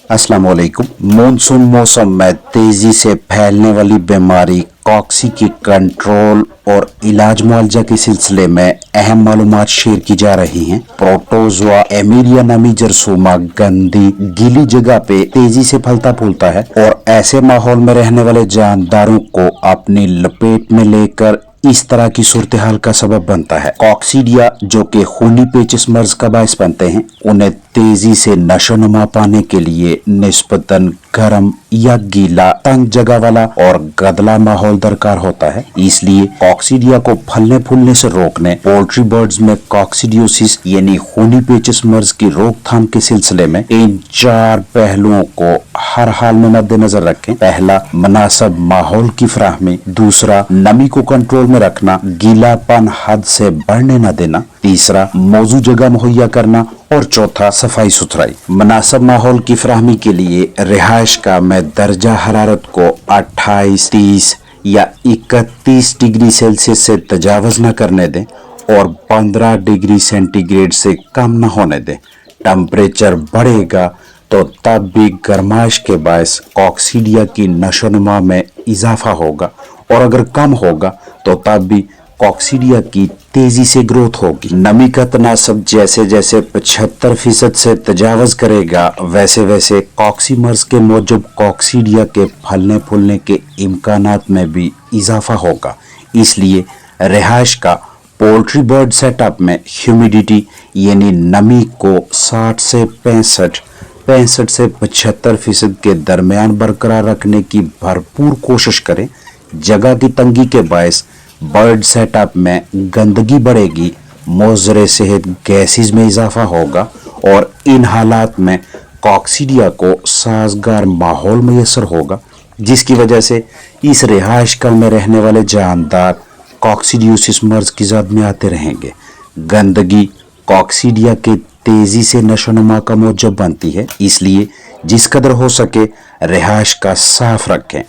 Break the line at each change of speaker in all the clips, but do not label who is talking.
अस्सलाम वालेकुम। मानसून मौसम में तेजी से फैलने वाली बीमारी कॉक्सी की कंट्रोल और इलाज मुआवजा के सिलसिले में अहम मालूमात शेयर की जा रही हैं। प्रोटोजोआ एमीलिया नामी जरसूमा गंदी गीली जगह पे तेजी से फलता फूलता है और ऐसे माहौल में रहने वाले जानदारों को अपनी लपेट में लेकर इस तरह की सूरत हाल का सबब बनता है। कॉक्सीडिया जो कि खूनी पेचिश मर्ज का बायस बनते हैं, उन्हें तेजी से नशोनुमा पाने के लिए निस्बतन गर्म या गीला तंग जगह वाला और गदला माहौल दरकार होता है। इसलिए कॉक्सीडिया को फलने फूलने से रोकने पोल्ट्री बर्ड्स में कॉक्सीडियोसिस यानी खूनी पेचिश मर्ज की रोकथाम के सिलसिले में इन 4 पहलुओं को हर हाल में मद्देनजर रखें। पहला, मुनासिब माहौल की फराहमी। दूसरा, नमी को कंट्रोल में रखना, गीलापन हद से बढ़ने न देना। तीसरा, मौजू जगह मुहैया करना और चौथा, सफाई सुथराई। मुनासिब माहौल की फराहमी के लिए रिहाइश का में दर्जा हरारत को 28, 30 या 31 डिग्री सेल्सियस से तजावज न करने दें और 15 डिग्री सेंटीग्रेड से कम न होने दें। टेम्परेचर बढ़ेगा तो तब भी गर्माइश के बायस कॉक्सीडिया की नशोनुमा में इजाफा होगा और अगर कम होगा तो तब भी कॉक्सीडिया की तेजी से ग्रोथ होगी। नमी का तनासब जैसे जैसे 75% से तजावज करेगा वैसे वैसे कॉक्सीमर्स के मौजूद कॉक्सीडिया के फलने फूलने के इम्कानात में भी इजाफा होगा। इसलिए रिहाइश का पोल्ट्री बर्ड सेटअप में ह्यूमिडिटी यानी नमी को 60 से 65 से 75% के दरमियान बरकरार रखने की भरपूर कोशिश करें। जगह की तंगी के बायस बर्ड सेटअप में गंदगी बढ़ेगी, मोज़रे सेहत गैसेस में इजाफा होगा और इन हालात में कॉक्सीडिया को साजगार माहौल मैसर होगा, जिसकी वजह से इस रिहाइश कल में रहने वाले जानदार कॉक्सीडियोसिस मर्ज की जद में आते रहेंगे। गंदगी कॉक्सीडिया के तेजी से नशोनुमा का मौजब बनती है, इसलिए जिस कदर हो सके रिहाइश का साफ रखें।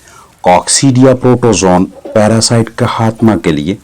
कॉक्सीडिया प्रोटोजोन पैरासाइट का खात्मा के लिए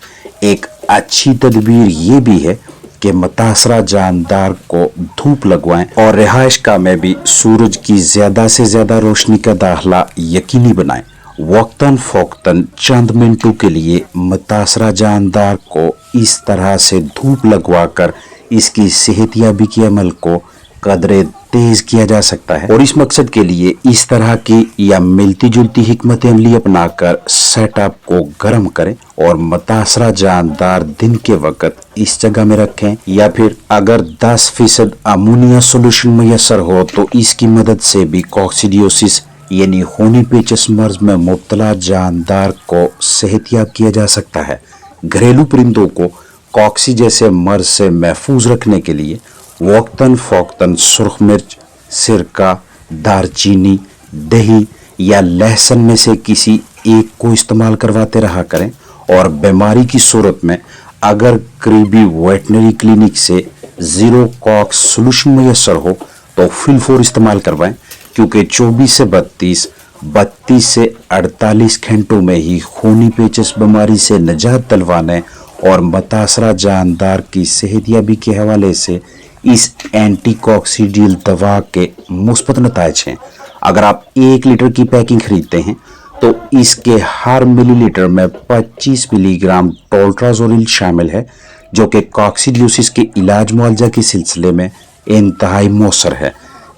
एक अच्छी तदबीर ये भी है कि मुतासरा जानदार को धूप लगवाएं और रिहाइशगाह में भी सूरज की ज्यादा से ज्यादा रोशनी का दाखिला यकीनी बनाएं। वक्तन फोक्तन चंद मिनटों के लिए मुतासरा जानदार को इस तरह से धूप लगवाकर इसकी सेहतियाबी के अमल को कदरे तेज किया जा सकता है और इस मकसद के लिए इस तरह की या मिलती जुलती हिकमत अमली अपनाकर सेटअप को गर्म करें और मुतासरा जानदार दिन के वक्त इस जगह में रखें, या फिर अगर 10% अमोनिया सोल्यूशन मैसर हो तो इसकी मदद से भी कॉक्सीडियोसिस यानी खूनी पेचिश मर्ज में मुब्तला जानदार को सेहतियाब किया जा सकता है। घरेलू परिंदों को कॉक्सी जैसे मर्ज से महफूज रखने के लिए वक्तन फोक्तन सुर्ख मिर्च, सिरका, दारचीनी, दही या लहसुन में से किसी एक को इस्तेमाल करवाते रहा करें और बीमारी की सूरत में अगर करीबी वेटनरी क्लिनिक से जीरो कॉक्स सोल्यूशन मैसर हो तो फिलफोर इस्तेमाल करवाएं, क्योंकि 24 से 32 से 48 घंटों में ही खूनी पेचिश बीमारी से निजात दिलवाने और मुतासरा जानदार की सेहतियाबी के हवाले से इस एंटी कॉक्सीडियल दवा के मुस्बत नताइज हैं। अगर आप 1 लीटर की पैकिंग खरीदते हैं तो इसके हर मिलीलीटर में 25 मिलीग्राम टोल्ट्राजोनिल शामिल है, जो कि कॉक्सीडियोसिस के इलाज मुआवजा के सिलसिले में इंतहाई मौसर है।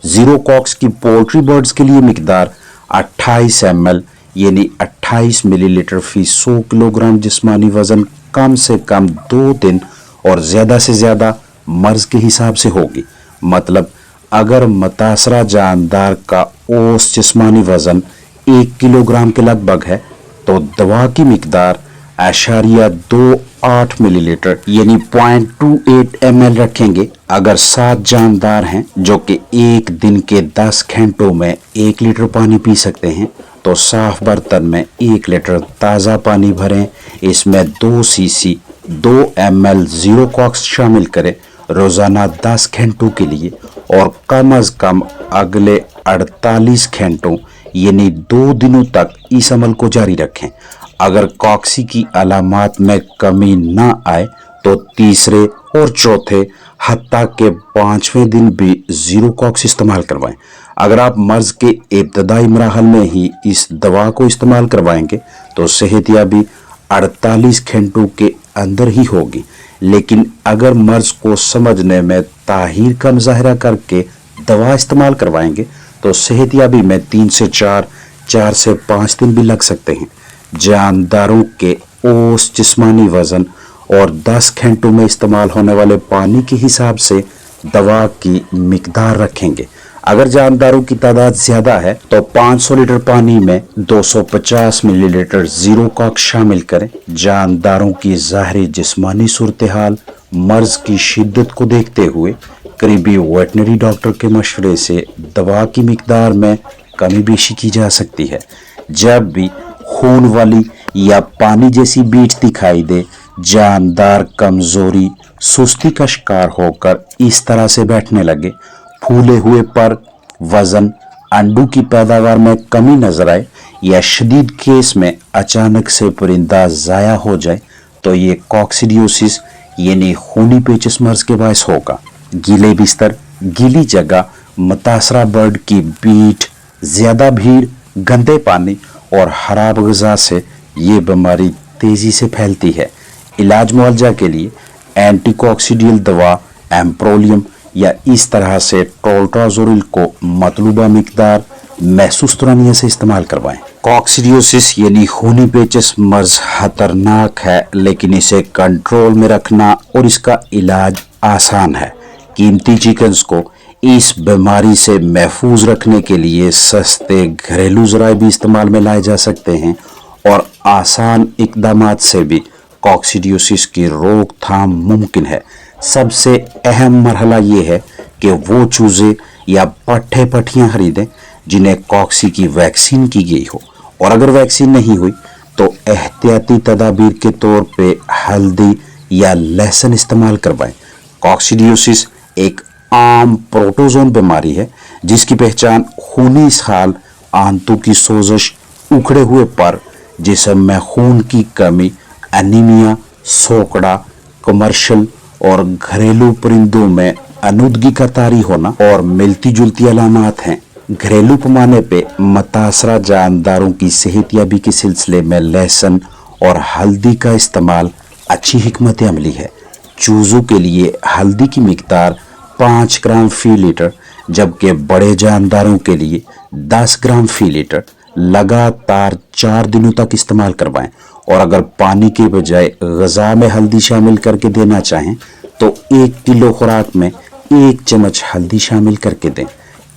जीरो कॉक्स की पोल्ट्री बर्ड्स के लिए मिकदार 28 ml यानी 28 मिलीलीटर फी 100 किलोग्राम जिस्मानी वजन कम से कम 2 दिन और ज्यादा से ज्यादा मर्ज के हिसाब से होगी। मतलब अगर मुतासरा जानदार का औसत जिस्मानी वजन 1 किलोग्राम के लगभग है तो दवा की मिकदार 0.28 मिलीलीटर यानी 0.28 ml रखेंगे। अगर 7 जानदार हैं जो कि एक दिन के 10 घंटों में 1 लीटर पानी पी सकते हैं तो साफ बर्तन में 1 लीटर ताज़ा पानी भरें, इसमें 2 cc 2 ml जीरो कॉक्स शामिल करें रोजाना 10 घंटों के लिए और कम अज कम अगले 48 घंटों यानी 2 दिनों तक इस अमल को जारी रखें। अगर कॉक्सी की अलामात में कमी न आए तो तीसरे और चौथे हत्ता के 5वें दिन भी जीरो कॉक्स इस्तेमाल करवाएं। अगर आप मर्ज के इब्तदाई मराहल में ही इस दवा को इस्तेमाल करवाएंगे तो सेहतयाबी 48 घंटों के अंदर ही होगी, लेकिन अगर मर्ज को समझने में ताहीर का मुजाहरा करके दवा इस्तेमाल करवाएंगे तो सेहतयाबी में 3 से 4 से 5 दिन भी लग सकते हैं। जानदारों के औसत जिस्मानी वजन और 10 घंटों में इस्तेमाल होने वाले पानी के हिसाब से दवा की मिकदार रखेंगे। अगर जानदारों की तादाद ज्यादा है तो 500 लीटर पानी में 250 मिलीलीटर जीरो कॉक्स शामिल करें। जानदारों की ज़ाहरी जिस्मानी सूरत हाल, मर्ज की शिद्दत को देखते हुए करीबी वेटनरी डॉक्टर के मशवरे से दवा की मिकदार में कमी बेशी की जा सकती है। जब भी खून वाली या पानी जैसी बीट दिखाई दे, जानदार कमजोरी, सुस्ती का शिकार होकर इस तरह से बैठने लगे, फूले हुए पर, वजन, अंडों की पैदावार में कमी नजर आए या शदीद केस में अचानक से परिंदा ज़ाया हो जाए तो ये कॉक्सिडियोसिस यानी खूनी पेचिश मर्ज के बायस होगा। गीले बिस्तर, गीली जगह, मुतासरा बर्ड की बीट, ज्यादा भीड़, गंदे पानी और खराब ग़िज़ा से ये बीमारी तेजी से फैलती है। इलाज मुआवजा के लिए एंटीकॉक्सिडियल दवा एम्प्रोलियम या इस तरह से ट्रोल्ट्राजोलिल को मतलूबा मिकदार महसूस तुरानिया से इस्तेमाल करवाएं। कॉक्सिडियोसिस यानी खूनी पेचिश मर्ज खतरनाक है, लेकिन इसे कंट्रोल में रखना और इसका इलाज आसान है। कीमती चिकन्स को इस बीमारी से महफूज रखने के लिए सस्ते घरेलू ज़राए भी इस्तेमाल में लाए जा सकते हैं और आसान इकदामात से भी कॉक्सिडियोसिस की रोकथाम मुमकिन है। सबसे अहम मरहला ये है कि वो चूज़े या पट्टे पट्टियाँ खरीदें जिन्हें कॉक्सी की वैक्सीन की गई हो, और अगर वैक्सीन नहीं हुई तो एहतियाती तदाबीर के तौर पे हल्दी या लहसुन इस्तेमाल करवाएं। कॉक्सिडियोसिस एक आम प्रोटोजोन बीमारी है जिसकी पहचान खूनी इसहाल, आंतों की सोजश, उखड़े हुए पर, जिस्म में खून की कमी, एनीमिया, सोकड़ा, कमर्शियल और घरेलू परिंदों में अनुदगी का तारी होना और मिलती जुलती अलामात हैं। घरेलू पैमाने पे मुतासरा जानदारों की सेहतयाबी के सिलसिले में लहसुन और हल्दी का इस्तेमाल अच्छी हिकमत अमली है। चूज़ों के लिए हल्दी की मिकदार 5 ग्राम फी लीटर, जबकि बड़े जानदारों के लिए 10 ग्राम फी लीटर लगातार 4 दिनों तक इस्तेमाल करवाएं। और अगर पानी के बजाय ग़िज़ा में हल्दी शामिल करके देना चाहें तो 1 किलो खुराक में 1 चम्मच हल्दी शामिल करके दें।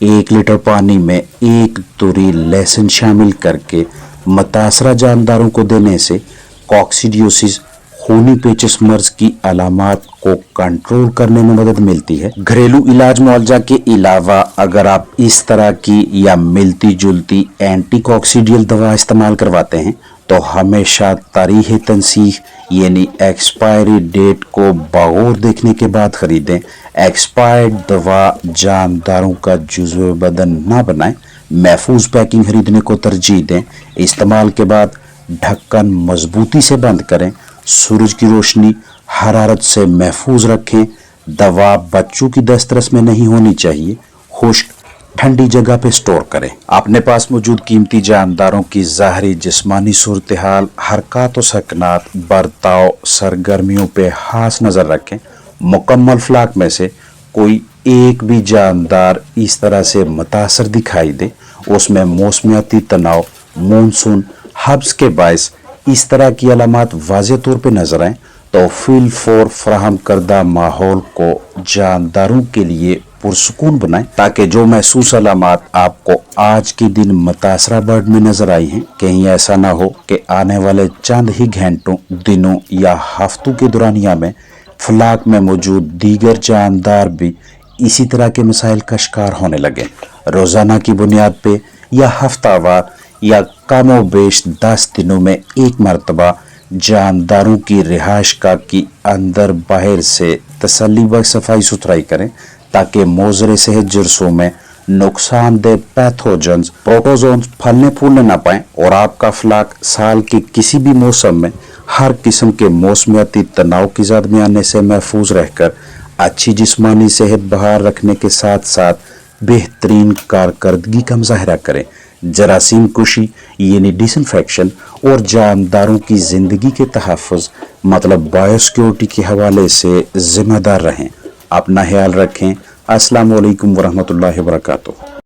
1 लीटर पानी में 1 तुरी लहसुन शामिल करके मुतासरा जानदारों को देने से कॉक्सिडियोसिस खूनी पेचिश मर्ज की अलामात को कंट्रोल करने में मदद मिलती है। घरेलू इलाज मुआवजा के अलावा अगर आप इस तरह की या मिलती जुलती एंटीकॉक्सिडियल दवा इस्तेमाल करवाते हैं तो हमेशा तारीख़ तनसीख यानी एक्सपायरी डेट को बगौर देखने के बाद खरीदें। एक्सपायर्ड दवा जानदारों का जुज़्व बदन ना बनाएं। महफूज पैकिंग खरीदने को तरजीह दें। इस्तेमाल के बाद ढक्कन मजबूती से बंद करें। सूरज की रोशनी, हरारत से महफूज रखें। दवा बच्चों की दस्तरस में नहीं होनी चाहिए। खुश्क ठंडी जगह पे स्टोर करें। अपने पास मौजूद कीमती जानदारों की ज़ाहरी जिस्मानी सूरत हाल, हरकत व सकनात, बर्ताव, सरगर्मियों पे खास नज़र रखें। मुकम्मल फ्लाक में से कोई एक भी जानदार इस तरह से मुतासर दिखाई दे, उसमें मौसमियाती तनाव, मानसून, हब्स के बायस इस तरह की अलामात वाज़ेह तौर पे नजर आएँ तो फिल फॉर फराहम करदा माहौल को जानदारों के लिए पुरसुकून बनाएं, ताकि जो महसूस अलामात आपको आज के दिन मुतासरा बर्ड में नजर आई हैं, कहीं ऐसा ना हो कि आने वाले चंद ही घंटों, दिनों या हफ्तों के दौरानिया में फ्लाक में मौजूद दीगर जानदार भी इसी तरह के मसाइल का शिकार होने लगे। रोज़ाना की बुनियाद पे या हफ्तावार या कम व बेश 10 दिनों में एक मरतबा जानदारों की रिहाइश गाह की अंदर बाहर से तसल्लीबख्श सफाई सुथराई करें, ताकि मोज़रे सेहत जरसों में नुकसानदेह पैथोजन्स, प्रोटोजोन्स फलने फूलने ना पाएं और आपका फ्लाक साल के किसी भी मौसम में हर किस्म के मौसमियाती तनाव की ज़द में आने से महफूज रहकर अच्छी जिस्मानी सेहत बहाल रखने के साथ साथ बेहतरीन कारकर्दगी का मुजाहरा करें। जरासीम कुशी यानी डिसइंफेक्शन और जानदारों की ज़िंदगी के तहफ़्फ़ुज़ मतलब बायोसिक्योरिटी के हवाले से ज़िम्मेदार रहें। अपना ख्याल रखें। अस्सलामु अलैकुम वरहमतुल्लाहि वबरकातुहू।